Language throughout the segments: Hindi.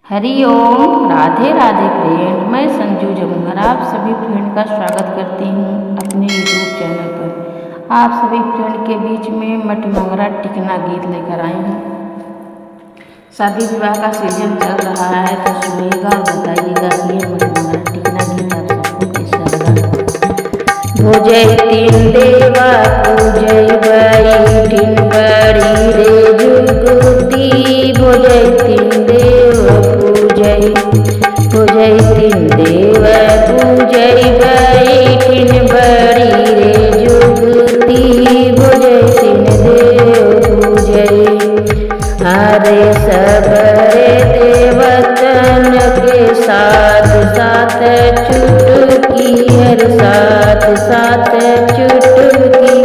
हरि ओम, राधे राधे फ्रेंड। मैं संजू जमुनर आप सभी फ्रेंड का स्वागत करती हूँ अपने यूट्यूब चैनल पर। आप सभी फ्रेंड के बीच में मटमंगरा टिकना गीत लेकर आई हूँ। शादी विवाह का सीजन चल रहा है तो सुनिएगा और बताइएगा कि ये मटमंगरा टिकना गीत आप सबको कैसा लगा। भुजै तीन देवा पूजै बैठिन बड़ी रे जुगुती, भुजै तीन देव पूजै तीन देव पूजै बैठिन बड़ी रे जुगुती, भुजै तीन देव पूजै। हरे सबरे देवतन के साथ साथ चुटकी, हर साथ साथ चुटकी,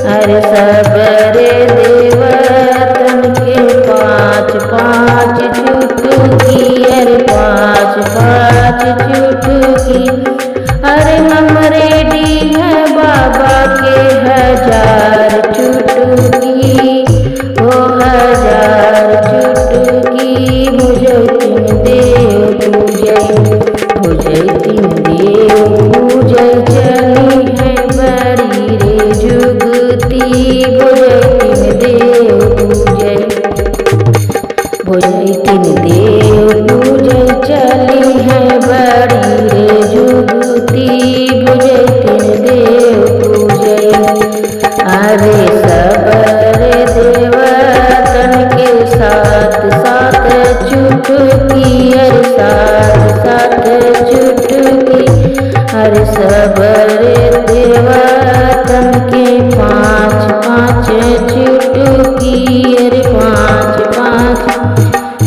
हर सबरे देवतन के पाँच पाँच चुटकी, हर पाँच पाँच चुटकी। अरे हम रेडी हैं बाबा के 1000 चुटकी, ओ 1000 चुटकी। भुजै तीन देव पूजै, भुजै तीन देव पूजै चली है बड़ी रे जुगती, भुजै तीन देव पूजै, भुजै तीन देव पूजै चली है बड़ी रे जुगती, भुजै तीन देव पूजै। अरे सबरे देवतन के साथ साथ चुटकी, अरे साथ साथ चुटकी, अरे सबरे देवतन के पाँच पाँच चुटकी, अरे पाँच पाँच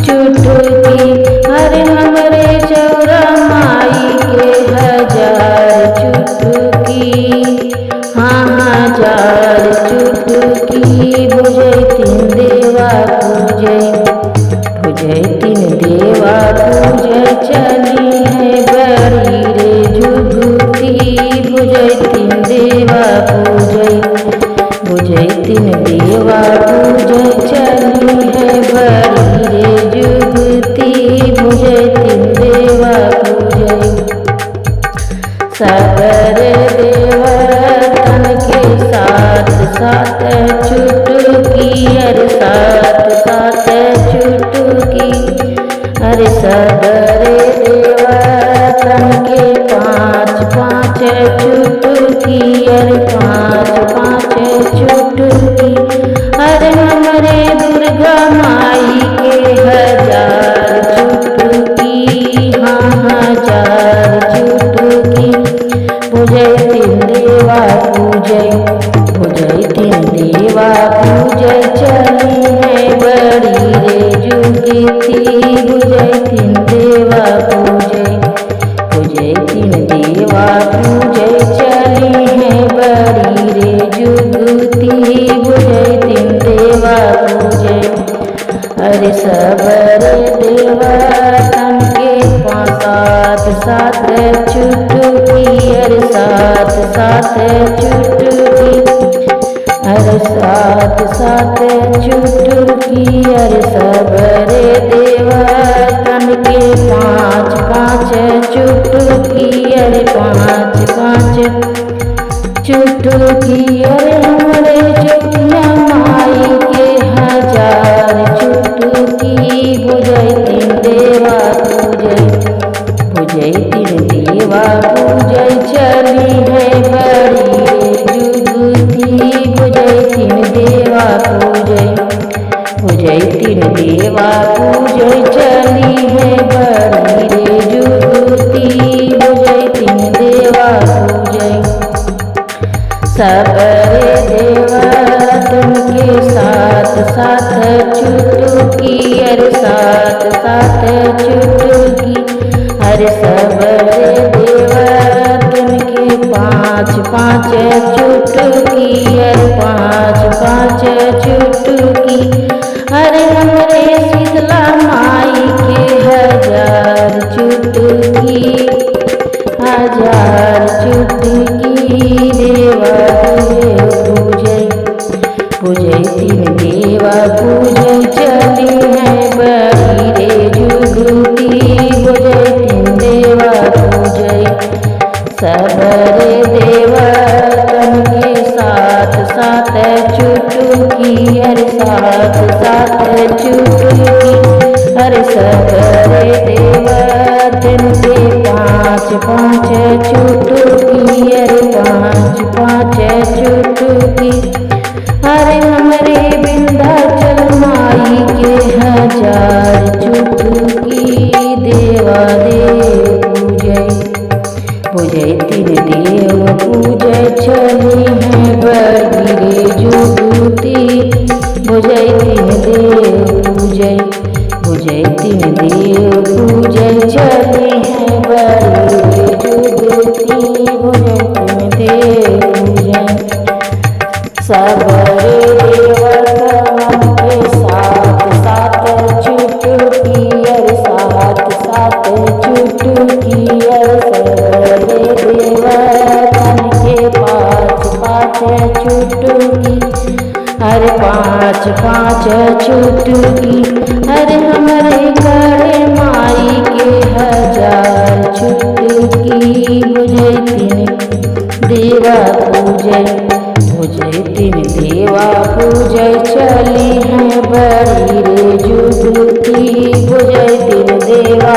चुटकी। अरे हमरे चौरा माई के 1000 चुटकी, हाँ 1000 चुटकी। भुजै तीन देवा पूजै, भुजै तीन देवा पूजै चली है बड़ी रे जुगती, भुजै तीन देवा पूजै, भुजै तीन देवा पूजै चली है बड़ी रे जुगती, भुजै तीन देवा पूजै। सबरे देवतन के साथ साथ चुटकी, अरे साथ साथ चुटकी, अरे सबरे देवतन के पाँच पाँच चुटकी, अरे पाँच पाँच चुटकी। अरे हमरे दुर्गा माई के 1000 चुटकी, हाँ 1000 चुटकी। भुजै तीन देवा पूजै, भुजै तीन देवा पूजै चली है बड़ी रे जुगती, भुजै तीन देवा पूजै, भुजै तीन देवा पूजै चली है बड़ी रे जुगती, भुजै तीन देवा पूजै। अरे सबरे देवतन के साथ साथ चुटकी, अरे साथ साथ चुटकी, अरे साथ साथ चुटकी, अरे सबरे देवतन के पाँच पाँच चुटकी, अरे पाँच पाँच चुटकी। अरे हमरे चौकिया माई के 1000 चुटकी, भुजै तीन देवा पूजै, भुजै तीन देवा पूजै चली है बड़ी रे जुगती, भुजै तीन देवा पूजै, भुजै तीन देवा पूजै चली है बड़ी रे जुगती, भुजै तीन देवा पूजै। सबरे देवतन के साथ साथ चुटकी, अरे साथ साथ चुटकी, अरे सबरे देवतन के पाँच पाँच चुटकी, अरे पाँच पाँच चुटकी। अरे हमरे शीतला माई के 1000 चुटकी, 1000 चुटकी। देवा पूजै, भुजै तीन देवा पूजै चली है बड़ी रे जुगती, हर सबरे देवतन के पाँच पाँच चुटकी, अरे पाँच पाँच चुटकी। अरे हमरे विंध्याचल माई के हजार चुटकी, देवा देव पूजय पूजय तीन देव पूजय चली है बड़ी रे जुगती। पूजय तीन देव पूजय पूजय तीन देव पूजय चली है बड़ी रे जुगती। पूजय तीन देव पूजय सबरे देवतन के साथ साथ चुटकी, अरे साथ साथ चुटकी। अरे सबरे देवतन के पाँच पाँच चुटकी, अरे पाँच पाँच चुटकी। अरे हमारे गढ़े माई के हजार चुटकी। पूजय तीन देवा पूजय पूजय तीन देवा पूजय चली है बड़ी रे जुगती। पूजय तीन देवा